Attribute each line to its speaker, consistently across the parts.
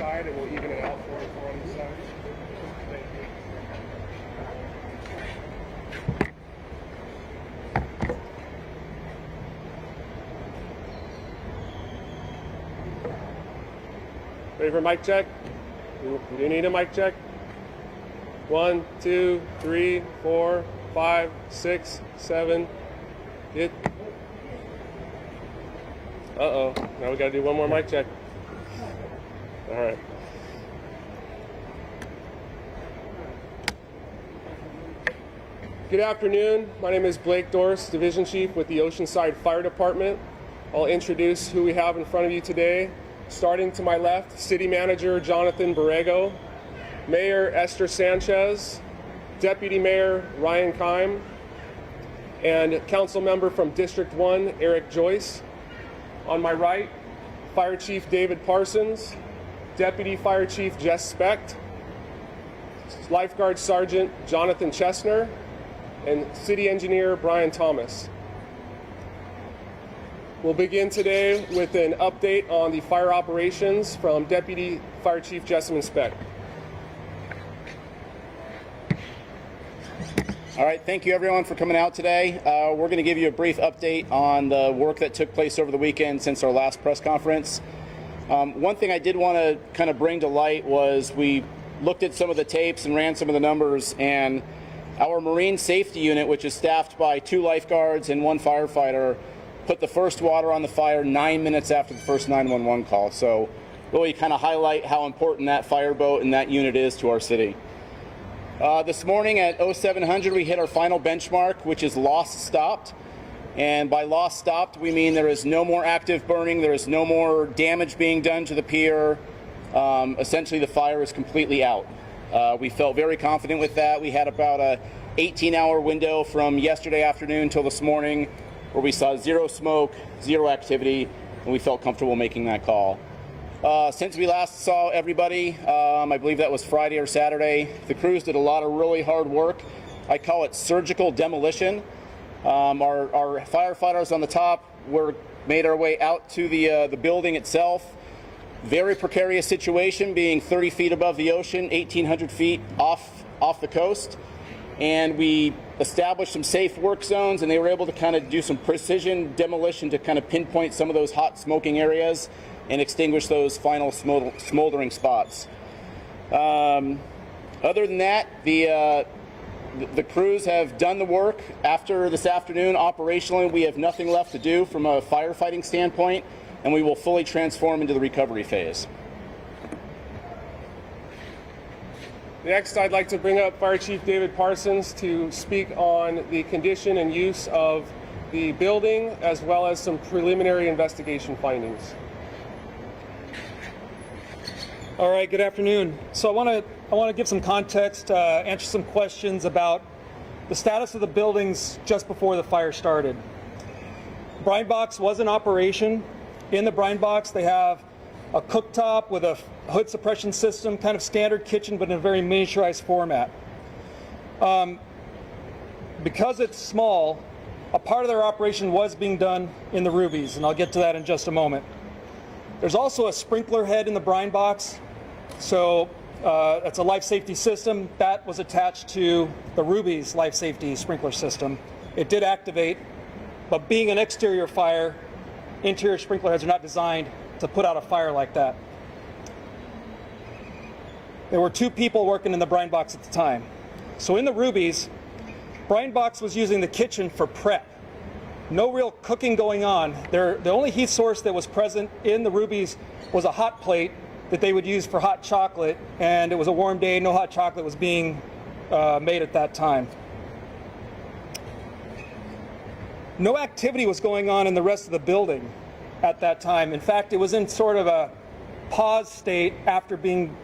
Speaker 1: side, and we'll even it out for you on the side. Thank you. Ready for mic check? Do you need a mic check? 1, 2, 3, 4, 5, 6, 7. Get. Uh-oh. Now we got to do one more mic check. All right. Good afternoon. My name is Blake Dorse, Division Chief with the Oceanside Fire Department. I'll introduce who we have in front of you today. Starting to my left, City Manager Jonathan Borrego, Mayor Esther Sanchez, Deputy Mayor Ryan Keim, and Council Member from District 1, Eric Joyce. On my right, Fire Chief David Parsons, Deputy Fire Chief Jess Specht, Lifeguard Sergeant Jonathan Chesner, and City Engineer Brian Thomas. We'll begin today with an update on the fire operations from Deputy Fire Chief Jessamine Specht.
Speaker 2: All right, thank you everyone for coming out today. We're going to give you a brief update on the work that took place over the weekend since our last press conference. One thing I did want to kind of bring to light was we looked at some of the tapes and ran some of the numbers, and our Marine Safety Unit, which is staffed by 2 lifeguards and 1 firefighter, put the first water on the fire 9 minutes after the first 911 call. So really kind of highlight how important that fireboat and that unit is to our city. This morning at 0700 we hit our final benchmark, which is lost stopped. And by lost stopped we mean there is no more active burning, there is no more damage being done to the pier. Essentially the fire is completely out. We felt very confident with that. We had about a 18-hour window from yesterday afternoon till this morning where we saw 0 smoke, 0 activity, and we felt comfortable making that call. Since we last saw everybody, I believe that was Friday or Saturday, the crews did a lot of really hard work. I call it surgical demolition. Our firefighters on the top made our way out to the building itself. Very precarious situation, being 30 feet above the ocean, 1,800 feet off the coast. And we established some safe work zones, and they were able to kind of do some precision demolition to kind of pinpoint some of those hot smoking areas and extinguish those final smoldering spots. Other than that, the crews have done the work. After this afternoon, operationally, we have nothing left to do from a firefighting standpoint, and we will fully transform into the recovery phase.
Speaker 1: Next, I'd like to bring up Fire Chief David Parsons to speak on the condition and use of the building, as well as some preliminary investigation findings.
Speaker 3: All right, good afternoon. So I want to give some context, answer some questions about the status of the buildings just before the fire started. Brine box was in operation. In the brine box, they have a cooktop with a hood suppression system, kind of standard kitchen, but in a very miniaturized format. Because it's small, a part of their operation was being done in the rubies, and I'll get to that in just a moment. There's also a sprinkler head in the brine box. So it's a life safety system that was attached to the rubies life safety sprinkler system. It did activate, but being an exterior fire, interior sprinkler heads are not designed to put out a fire like that. There were 2 people working in the brine box at the time. So in the rubies, brine box was using the kitchen for prep. No real cooking going on. The only heat source that was present in the rubies was a hot plate that they would use for hot chocolate, and it was a warm day, no hot chocolate was being made at that time. No activity was going on in the rest of the building at that time. In fact, it was in sort of a pause state after being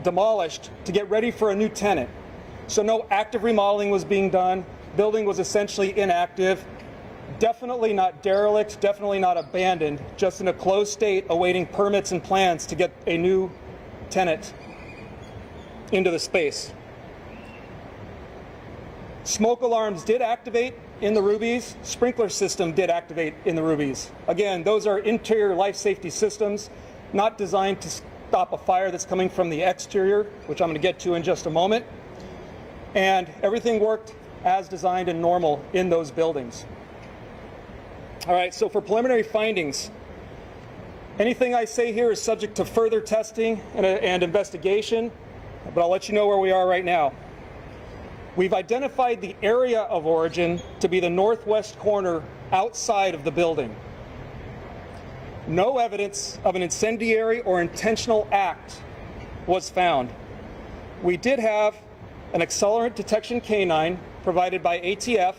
Speaker 3: demolished to get ready for a new tenant. So no active remodeling was being done. Building was essentially inactive. Definitely not derelict, definitely not abandoned, just in a closed state awaiting permits and plans to get a new tenant into the space. Smoke alarms did activate in the rubies. Sprinkler system did activate in the rubies. Again, those are interior life safety systems, not designed stop a fire that's coming from the exterior, which I'm going to get to in just a moment. And everything worked as designed and normal in those buildings. All right, so for preliminary findings, anything I say here is subject to further testing and investigation, but I'll let you know where we are right now. We've identified the area of origin to be the northwest corner outside of the building. No evidence of an incendiary or intentional act was found. We did have an accelerant detection canine provided by ATF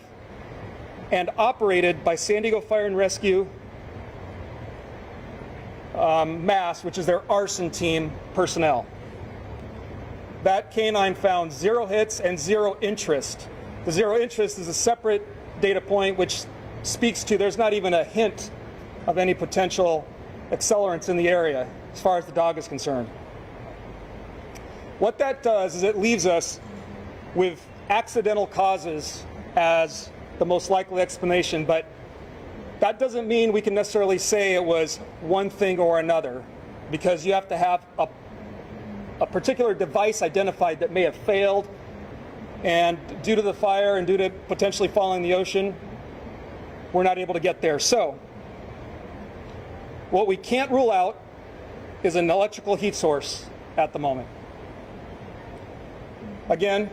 Speaker 3: and operated by San Diego Fire and Rescue MASS, which is their arson team personnel. That canine found 0 hits and 0 interest. The 0 interest is a separate data point which speaks to there's not even a hint of any potential accelerants in the area as far as the dog is concerned. What that does is it leaves us with accidental causes as the most likely explanation, but that doesn't mean we can necessarily say it was one thing or another, because you have to have a particular device identified that may have failed, and due to the fire and due to potentially falling in the ocean, we're not able to get there. So what we can't rule out is an electrical heat source at the moment. Again,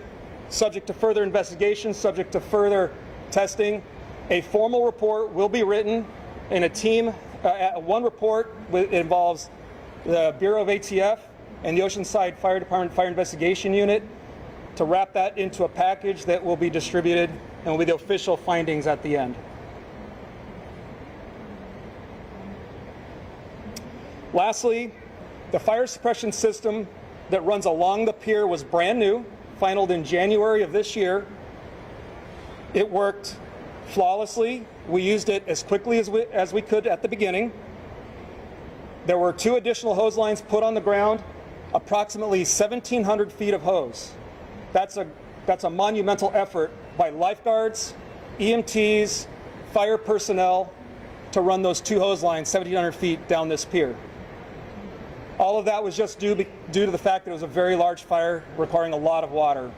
Speaker 3: subject to further investigation, subject to further testing, a formal report will be written in a team. One report involves the Bureau of ATF and the Oceanside Fire Department Fire Investigation Unit to wrap that into a package that will be distributed and will be the official findings at the end. Lastly, the fire suppression system that runs along the pier was brand new, finalized in January of this year. It worked flawlessly. We used it as quickly as we could at the beginning. There were 2 additional hose lines put on the ground, approximately 1,700 feet of hose. That's a monumental effort by lifeguards, EMTs, fire personnel to run those 2 hose lines 1,700 feet down this pier. All of that was just due to the fact that it was a very large fire requiring a lot of water.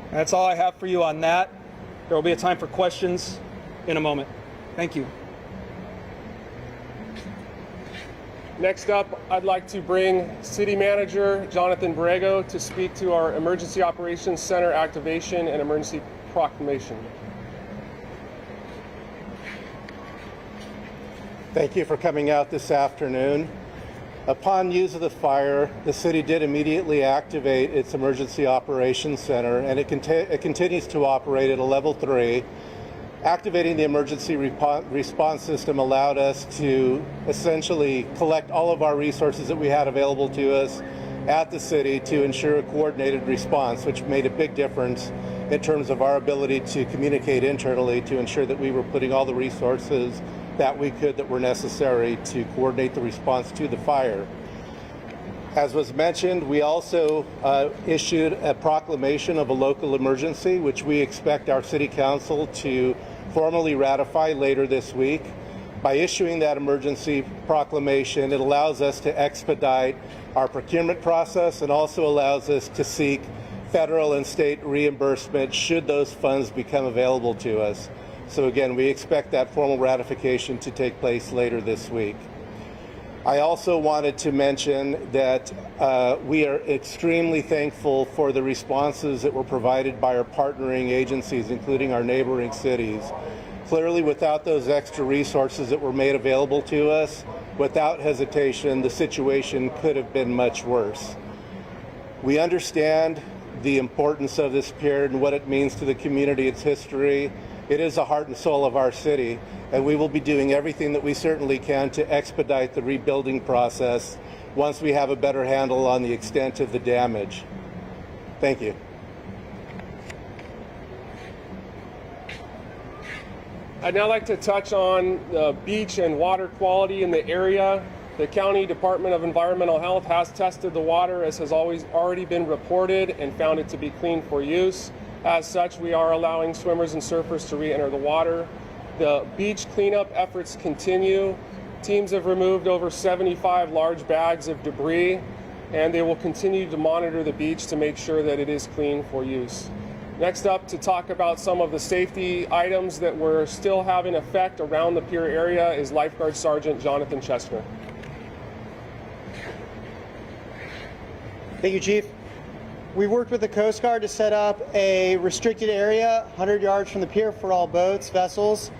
Speaker 3: And that's all I have for you on that. There will be a time for questions in a moment. Thank you.
Speaker 1: Next up, I'd like to bring City Manager Jonathan Borrego to speak to our Emergency Operations Center activation and emergency proclamation.
Speaker 4: Thank you for coming out this afternoon. Upon news of the fire, the city did immediately activate its Emergency Operations Center, and it continues to operate at a level 3. Activating the emergency response system allowed us to essentially collect all of our resources that we had available to us at the city to ensure a coordinated response, which made a big difference in terms of our ability to communicate internally to ensure that we were putting all the resources that we could that were necessary to coordinate the response to the fire. As was mentioned, we also issued a proclamation of a local emergency, which we expect our City Council to formally ratify later this week. By issuing that emergency proclamation, it allows us to expedite our procurement process and also allows us to seek federal and state reimbursement should those funds become available to us. So again, we expect that formal ratification to take place later this week. I also wanted to mention that we are extremely thankful for the responses that were provided by our partnering agencies, including our neighboring cities. Clearly, without those extra resources that were made available to us, without hesitation, the situation could have been much worse. We understand the importance of this pier and what it means to the community, its history. It is the heart and soul of our city, and we will be doing everything that we certainly can to expedite the rebuilding process once we have a better handle on the extent of the damage. Thank you.
Speaker 1: I'd now like to touch on the beach and water quality in the area. The County Department of Environmental Health has tested the water, as has already been reported, and found it to be clean for use. As such, we are allowing swimmers and surfers to re-enter the water. The beach cleanup efforts continue. Teams have removed over 75 large bags of debris, and they will continue to monitor the beach to make sure that it is clean for use. Next up, to talk about some of the safety items that we're still having effect around the pier area, is Lifeguard Sergeant Jonathan Chestner.
Speaker 5: Thank you, Chief. We worked with the Coast Guard to set up a restricted area 100 yards from the pier for all boats, vessels.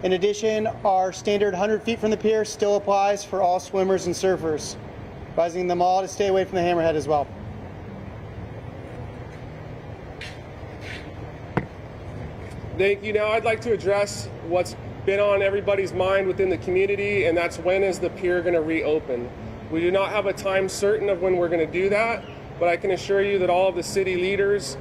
Speaker 5: In addition, our standard 100 feet from the pier still applies for all swimmers and surfers, advising them all to stay away from the hammerhead as well.
Speaker 1: Thank you. Now I'd like to address what's been on everybody's mind within the community, and that's when is the pier going to reopen. We do not have a time certain of when we're going to do that, but I can assure you that all of the city leaders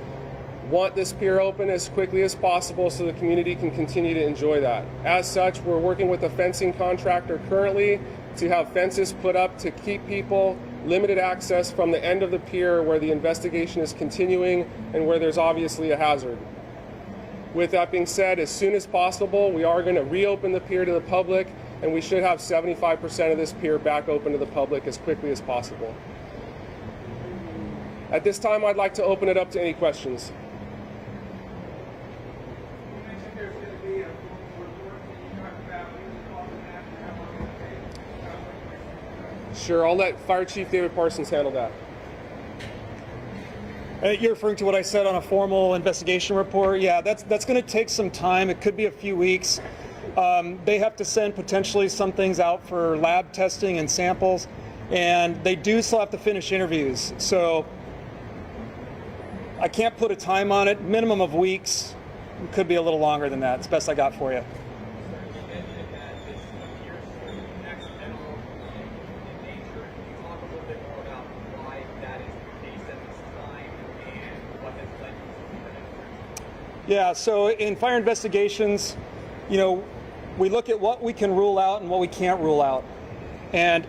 Speaker 1: want this pier open as quickly as possible so the community can continue to enjoy that. As such, we're working with a fencing contractor currently to have fences put up to keep people limited access from the end of the pier where the investigation is continuing and where there's obviously a hazard. With that being said, as soon as possible, we are going to reopen the pier to the public, and we should have 75% of this pier back open to the public as quickly as possible. At this time, I'd like to open it up to any questions. Sure, I'll let Fire Chief David Parsons handle that.
Speaker 3: You're referring to what I said on a formal investigation report? Yeah, that's going to take some time. It could be a few weeks. They have to send potentially some things out for lab testing and samples, and they do still have to finish interviews. So I can't put a time on it. Minimum of weeks. It could be a little longer than that. It's the best I got for you. Yeah, so in fire investigations, you know, we look at what we can rule out and what we can't rule out. And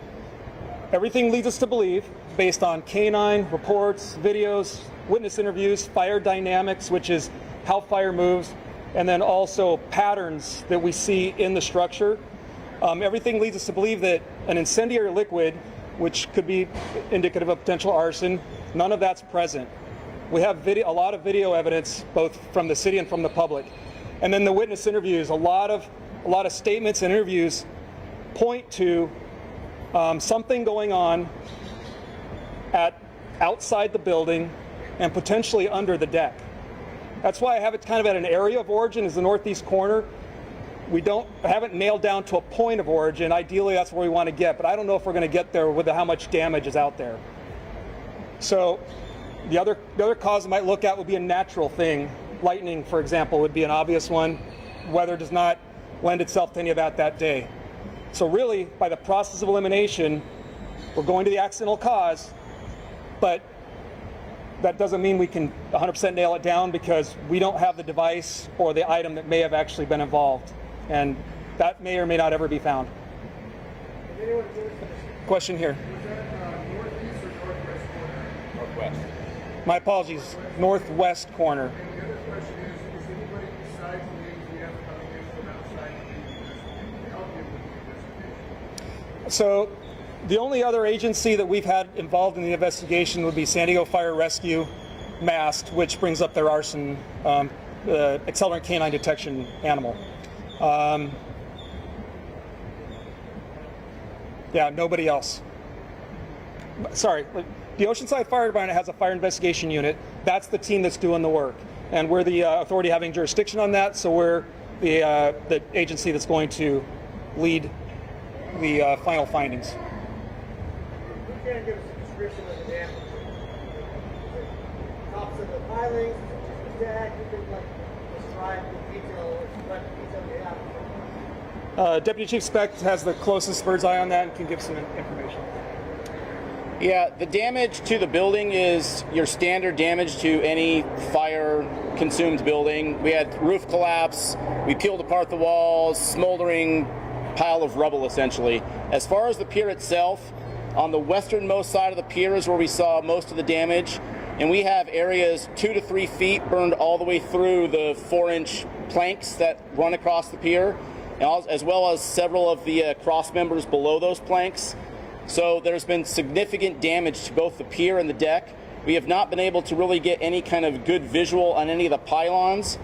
Speaker 3: everything leads us to believe, based on canine reports, videos, witness interviews, fire dynamics, which is how fire moves, and then also patterns that we see in the structure. Everything leads us to believe that an incendiary liquid, which could be indicative of potential arson, none of that's present. We have a lot of video evidence, both from the city and from the public. And then the witness interviews, a lot of statements and interviews point to something going on outside the building and potentially under the deck. That's why I have it kind of at an area of origin, is the northeast corner. We haven't nailed down to a point of origin. Ideally, that's where we want to get, but I don't know if we're going to get there with how much damage is out there. So the other cause I might look at would be a natural thing. Lightning, for example, would be an obvious one. Weather does not lend itself to any of that day. So really, by the process of elimination, we're going to the accidental cause, but that doesn't mean we can 100% nail it down, because we don't have the device or the item that may have actually been involved, and that may or may not ever be found. Question here.
Speaker 2: Northwest.
Speaker 3: My apologies, northwest corner.
Speaker 6: And the other question is anybody besides the ATF coming in from outside to help you with the investigation?
Speaker 3: So the only other agency that we've had involved in the investigation would be San Diego Fire Rescue, MAST, which brings up their arson accelerant canine detection animal. Yeah, nobody else. Sorry. The Oceanside Fire Department has a fire investigation unit. That's the team that's doing the work. And we're the authority having jurisdiction on that, so we're the agency that's going to lead the final findings.
Speaker 6: You can't give us a description of the damage. Tops of the pilings, the deck, you can describe the detail, what detail you have.
Speaker 3: Deputy Chief Speck has the closest bird's eye on that and can give some information.
Speaker 2: Yeah, the damage to the building is your standard damage to any fire-consumed building. We had roof collapse, we peeled apart the walls, smoldering pile of rubble, essentially. As far as the pier itself, on the westernmost side of the pier is where we saw most of the damage, and we have areas 2 to 3 feet burned all the way through the 4-inch planks that run across the pier. as well as several of the cross members below those planks. So there's been significant damage to both the pier and the deck. We have not been able to really get any kind of good visual on any of the pylons.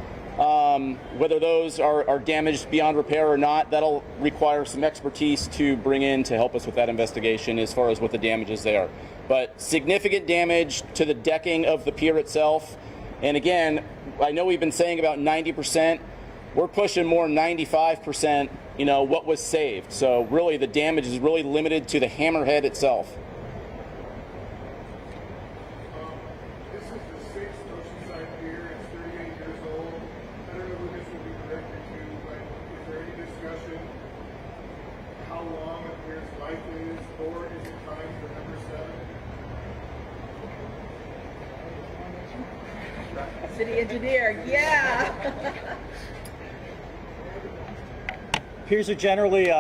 Speaker 2: Whether those are damaged beyond repair or not, that'll require some expertise to bring in to help us with that investigation as far as what the damage is there. But significant damage to the decking of the pier itself. And again, I know we've been saying about 90%. We're pushing more 95%, what was saved. So really the damage is really limited to the hammerhead itself.
Speaker 6: This is the 6th Oceanside Pier. It's 38 years old. I don't know who this will be directed to, but is there any discussion how long a pier's life is, or is it time for number 7?
Speaker 7: City engineer, yeah.
Speaker 8: Piers are generally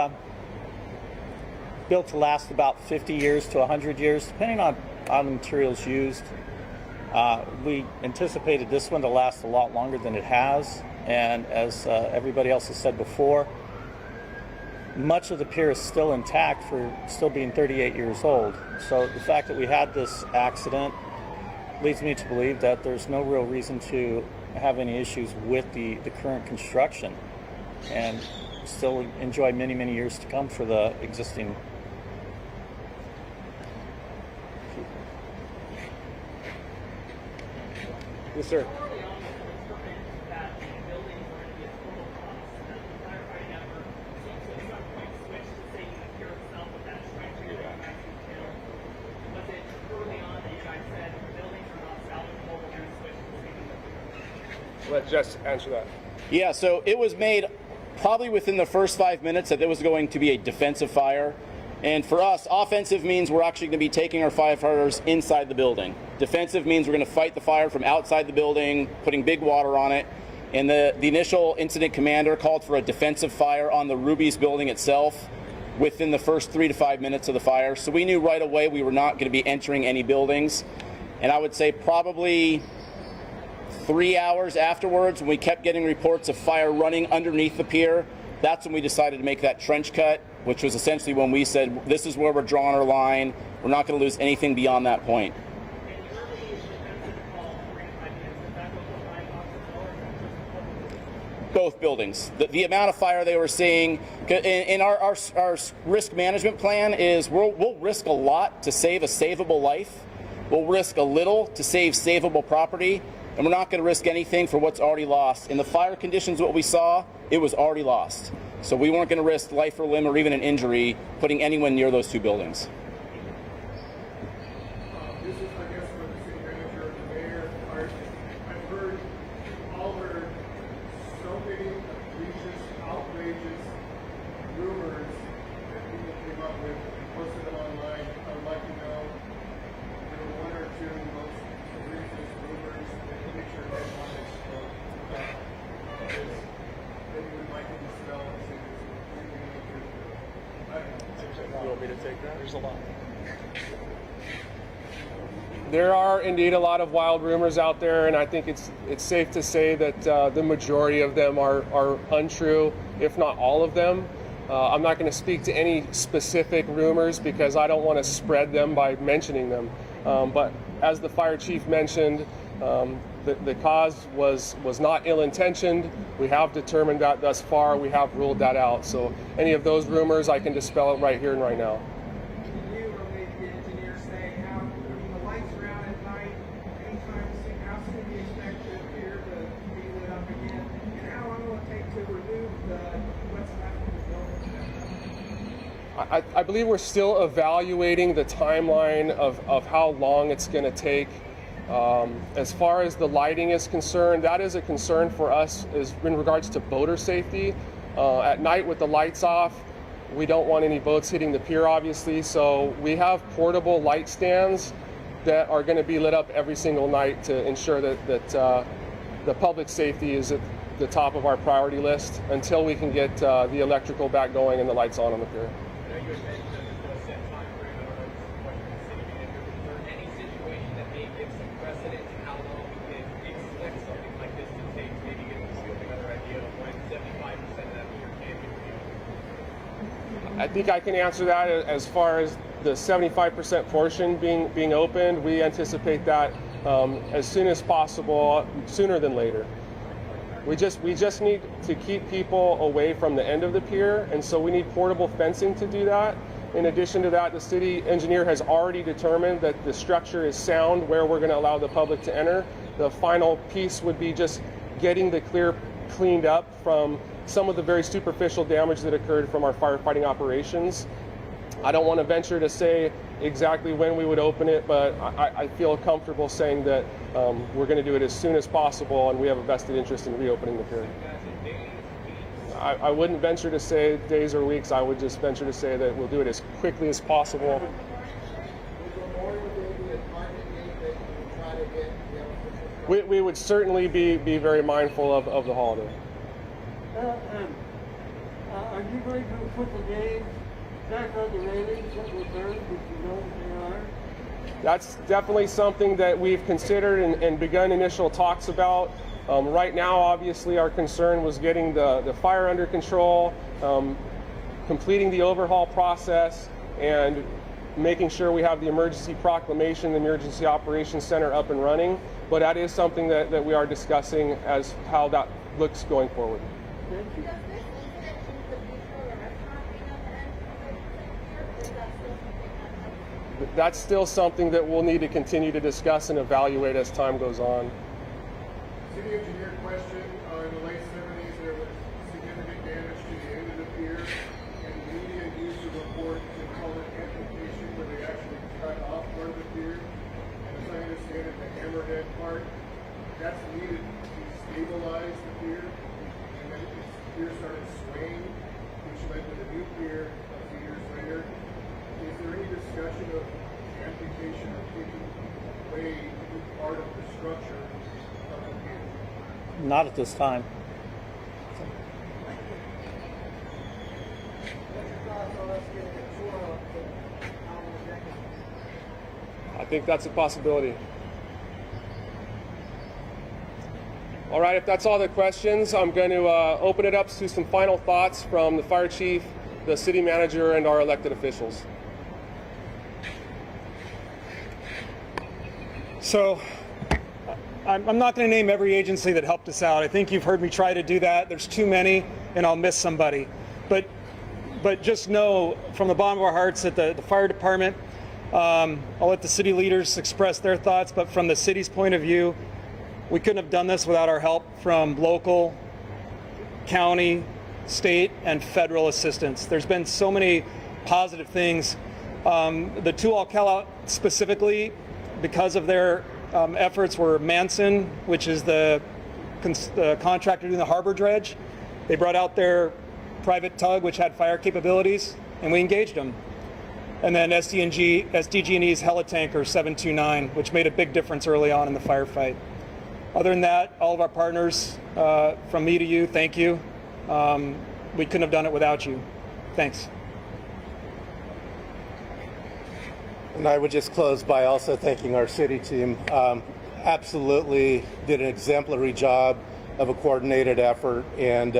Speaker 8: built to last about 50 years to 100 years, depending on the materials used. We anticipated this one to last a lot longer than it has, and as everybody else has said before, much of the pier is still intact for still being 38 years old. So the fact that we had this accident leads me to believe that there's no real reason to have any issues with the current construction, and still enjoy many, many years to come for the existing.
Speaker 1: Yes, sir. Let Jess answer that.
Speaker 2: Yeah, so it was made probably within the first 5 minutes that there was going to be a defensive fire. And for us, offensive means we're actually going to be taking our firefighters inside the building. Defensive means we're going to fight the fire from outside the building, putting big water on it. And the initial incident commander called for a defensive fire on the Ruby's building itself within the first 3 to 5 minutes of the fire. So we knew right away we were not going to be entering any buildings. And I would say probably 3 hours afterwards, when we kept getting reports of fire running underneath the pier, that's when we decided to make that trench cut, which was essentially when we said, this is where we're drawing our line. We're not going to lose anything beyond that point. Both buildings. The amount of fire they were seeing, in our risk management plan is we'll risk a lot to save a savable life. We'll risk a little to save savable property. And we're not going to risk anything for what's already lost. In the fire conditions, what we saw, it was already lost. So we weren't going to risk life or limb or even an injury putting anyone near those two buildings.
Speaker 6: This is, I guess, for the city manager and the mayor. I've heard so many egregious, outrageous rumors that people came up with and posted them online. I would like to know there were one or two most egregious rumors that hit your head on this that you would like to dispel and say this is completely untrue. I don't know.
Speaker 1: You want me to take that?
Speaker 3: There's a lot.
Speaker 1: There are indeed a lot of wild rumors out there, and I think it's safe to say that the majority of them are untrue, if not all of them. I'm not going to speak to any specific rumors because I don't want to spread them by mentioning them. But as the fire chief mentioned, the cause was not ill-intentioned. We have determined that thus far. We have ruled that out. So any of those rumors, I can dispel it right here and right now.
Speaker 6: Can you or maybe the engineer say how, when the lights are out at night, anytime soon, how soon do you expect the pier to be lit up again? And how long will it take to remove what's left of the building?
Speaker 1: I believe we're still evaluating the timeline of how long it's going to take. As far as the lighting is concerned, that is a concern for us is in regards to boater safety. At night with the lights off, we don't want any boats hitting the pier, obviously, so we have portable light stands that are going to be lit up every single night to ensure that the public safety is at the top of our priority list until we can get the electrical back going and the lights on the pier. I think I can answer that as far as the 75% portion being opened. We anticipate that as soon as possible, sooner than later. We just need to keep people away from the end of the pier, and so we need portable fencing to do that. In addition to that, the city engineer has already determined that the structure is sound where we're going to allow the public to enter. The final piece would be just getting the clear cleaned up from some of the very superficial damage that occurred from our firefighting operations. I don't want to venture to say exactly when we would open it, but I feel comfortable saying that we're going to do it as soon as possible, and we have a vested interest in reopening the pier. I wouldn't venture to say days or weeks. I would just venture to say that we'll do it as quickly as possible. We would certainly be very mindful of the holiday.
Speaker 9: Are you going to put the names back on the railings that were burned, which you know what they are?
Speaker 1: That's definitely something that we've considered and begun initial talks about. Right now, obviously, our concern was getting the fire under control, completing the overhaul process, and making sure we have the emergency proclamation, the Emergency Operations Center up and running. But that is something that we are discussing as how that looks going forward.
Speaker 9: Thank you.
Speaker 1: That's still something that we'll need to continue to discuss and evaluate as time goes on.
Speaker 6: City engineer question, in the late 70s there was significant damage to the end of the pier, and the media used to report they call it amputation, where they actually cut off part of the pier. And as I understand it, the hammerhead part, that's needed to stabilize the pier, and then the pier started swaying, which led to the new pier a few years later. Is there any discussion of amputation or taking away part of the structure of the pier?
Speaker 8: Not at this time.
Speaker 1: I think that's a possibility. All right, if that's all the questions, I'm going to open it up to some final thoughts from the fire chief, the city manager, and our elected officials.
Speaker 3: So I'm not going to name every agency that helped us out. I think you've heard me try to do that. There's too many, and I'll miss somebody. But just know from the bottom of our hearts that the fire department, I'll let the city leaders express their thoughts, but from the city's point of view, we couldn't have done this without our help from local, county, state, and federal assistance. There's been so many positive things. The two I'll call out specifically because of their efforts were Manson, which is the contractor doing the harbor dredge. They brought out their private tug, which had fire capabilities, and we engaged them. And then SDG&E's helitanker 729, which made a big difference early on in the firefight. Other than that, all of our partners, from me to you, thank you. We couldn't have done it without you. Thanks.
Speaker 4: And I would just close by also thanking our city team. Absolutely did an exemplary job of a coordinated effort, and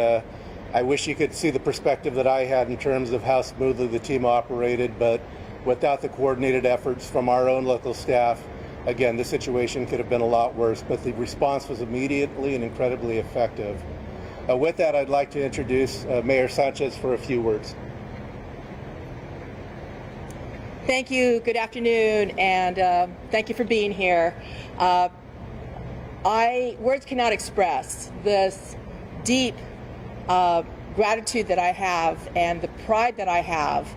Speaker 4: I wish you could see the perspective that I had in terms of how smoothly the team operated, but without the coordinated efforts from our own local staff, again, the situation could have been a lot worse, but the response was immediately and incredibly effective. With that, I'd like to introduce Mayor Sanchez for a few words.
Speaker 7: Thank you. Good afternoon, and thank you for being here. Words cannot express this deep gratitude that I have and the pride that I have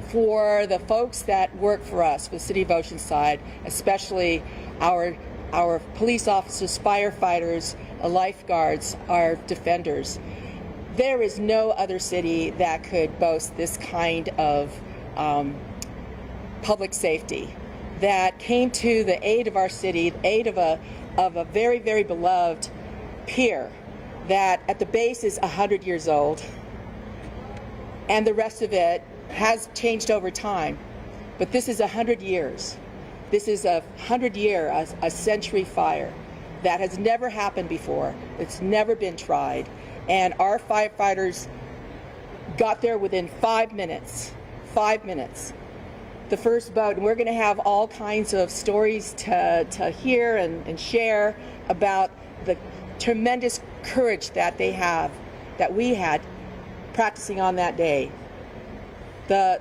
Speaker 7: for the folks that work for us, for the City of Oceanside, especially our police officers, firefighters, lifeguards, our defenders. There is no other city that could boast this kind of public safety that came to the aid of our city, the aid of a very, very beloved pier that at the base is 100 years old, and the rest of it has changed over time. But this is 100 years. This is a 100-year, a century fire that has never happened before. It's never been tried. And our firefighters got there within 5 minutes. 5 minutes. The first boat, and we're going to have all kinds of stories to hear and share about the tremendous courage that they have, that we had practicing on that day. The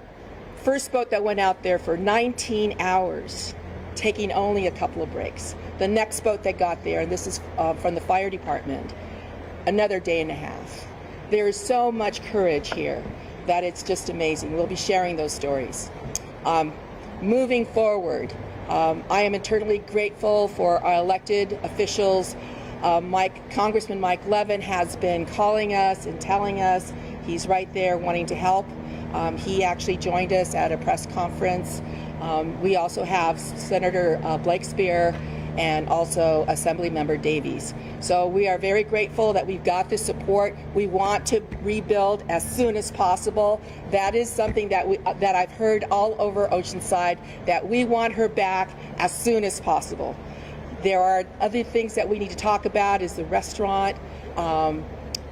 Speaker 7: first boat that went out there for 19 hours, taking only a couple of breaks. The next boat that got there, and this is from the fire department, another day and a half. There is so much courage here that it's just amazing. We'll be sharing those stories. Moving forward, I am eternally grateful for our elected officials. Congressman Mike Levin has been calling us and telling us he's right there wanting to help. He actually joined us at a press conference. We also have Senator Blakespear and also Assemblymember Davies. So we are very grateful that we've got the support. We want to rebuild as soon as possible. That is something that I've heard all over Oceanside, that we want her back as soon as possible. There are other things that we need to talk about, is the restaurant.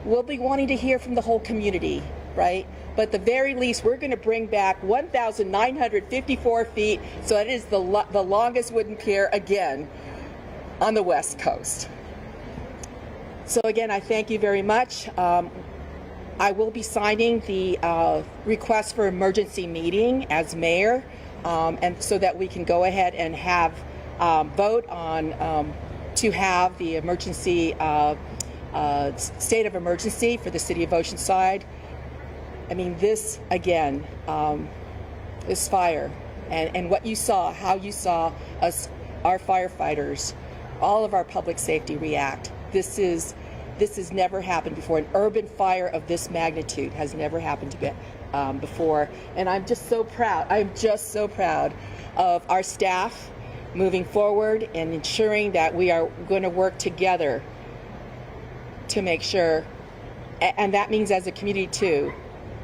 Speaker 7: We'll be wanting to hear from the whole community, right? But at the very least, we're going to bring back 1,954 feet, so it is the longest wooden pier again on the West Coast. So again, I thank you very much. I will be signing the request for emergency meeting as mayor, and so that we can go ahead and have vote on to have the emergency state of emergency for the city of Oceanside. I mean, this again, this fire, and what you saw, how you saw us, our firefighters, all of our public safety react. This has never happened before. An urban fire of this magnitude has never happened before, and I'm just so proud. I'm just so proud of our staff moving forward and ensuring that we are going to work together to make sure, and that means as a community too,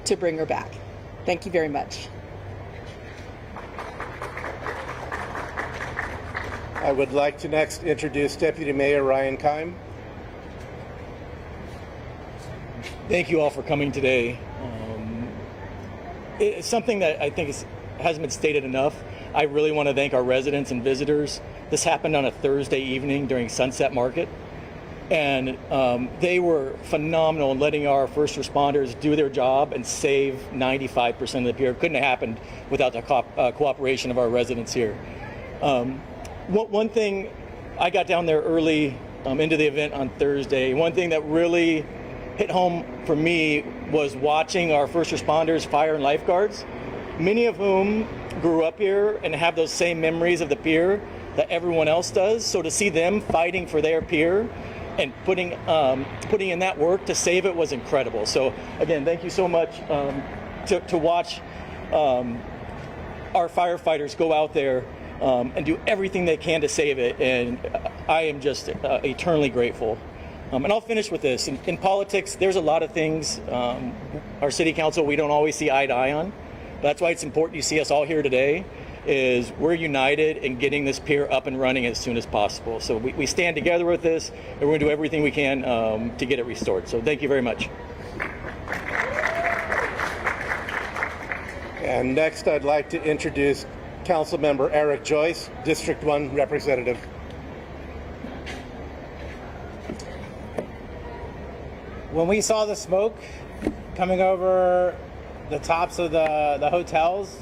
Speaker 7: to bring her back. Thank you very much.
Speaker 4: I would like to next introduce Deputy Mayor Ryan Keim.
Speaker 10: Thank you all for coming today. It's something that I think hasn't been stated enough. I really want to thank our residents and visitors. This happened on a Thursday evening during Sunset Market, and they were phenomenal in letting our first responders do their job and save 95% of the pier. It couldn't have happened without the cooperation of our residents here. One thing, I got down there early into the event on Thursday. One thing that really hit home for me was watching our first responders, fire and lifeguards, many of whom grew up here and have those same memories of the pier that everyone else does. So to see them fighting for their pier and putting in that work to save it was incredible. So again, thank you so much to watch our firefighters go out there and do everything they can to save it, and I am just eternally grateful. And I'll finish with this. In politics, there's a lot of things our city council, we don't always see eye to eye on. That's why it's important you see us all here today, is we're united in getting this pier up and running as soon as possible. So we stand together with this, and we're going to do everything we can to get it restored. So thank you very much.
Speaker 4: And next, I'd like to introduce Councilmember Eric Joyce, District 1 Representative.
Speaker 11: When we saw the smoke coming over the tops of the hotels,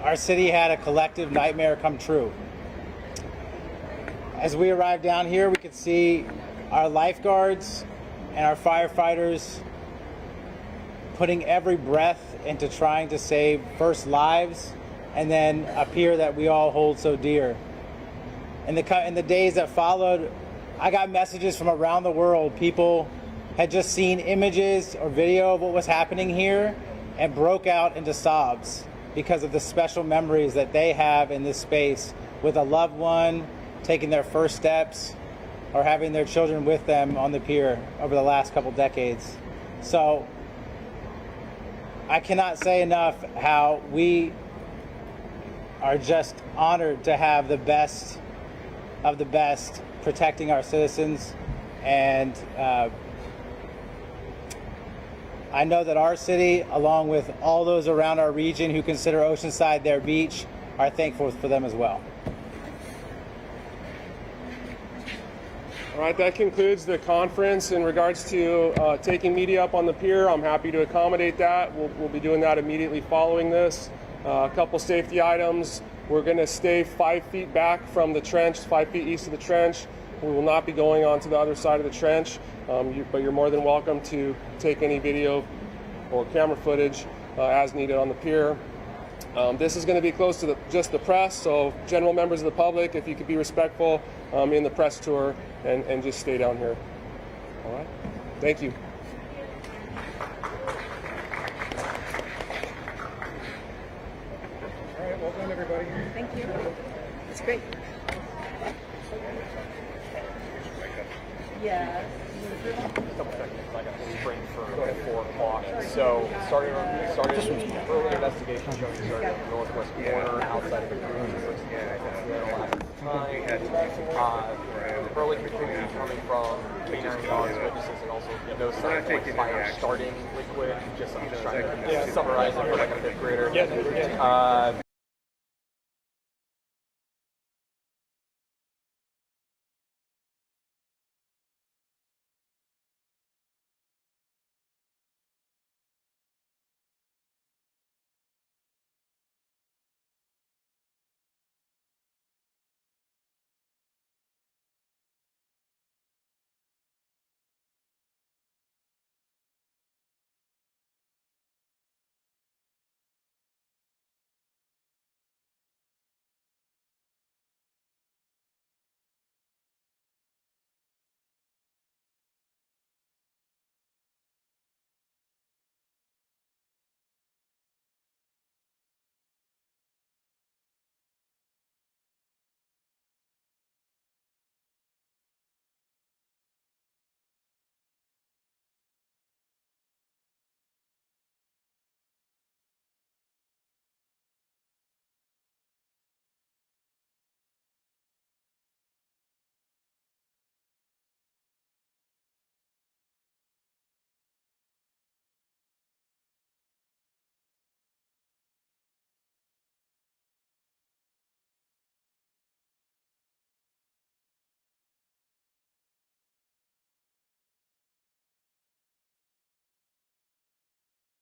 Speaker 11: our city had a collective nightmare come true. As we arrived down here, we could see our lifeguards and our firefighters putting every breath into trying to save first lives and then a pier that we all hold so dear. In the days that followed, I got messages from around the world. People had just seen images or video of what was happening here and broke out into sobs because of the special memories that they have in this space with a loved one taking their first steps or having their children with them on the pier over the last couple decades. So I cannot say enough how we are just honored to have the best of the best protecting our citizens, and I know that our city, along with all those around our region who consider Oceanside their beach, are thankful for them as well.
Speaker 1: All right, that concludes the conference in regards to taking media up on the pier. I'm happy to accommodate that. We'll be doing that immediately following this. A couple safety items. We're going to stay 5 feet back from the trench, 5 feet east of the trench. We will not be going on to the other side of the trench, but you're more than welcome to take any video or camera footage as needed on the pier. This is going to be close to just the press, so general members of the public, if you could be respectful in the press tour and just stay down here. All right? Thank you.
Speaker 6: All right, well done, everybody.
Speaker 7: Thank you. It's great. Yeah.
Speaker 12: Double check because I got a spring for 4 o'clock. So started early investigation showing you started in the northwest corner outside of the cruise. Early conclusion coming from canine dogs, witnesses, and also no signs of like fire starting liquid. I'm just trying to summarize it for like a 5th grader.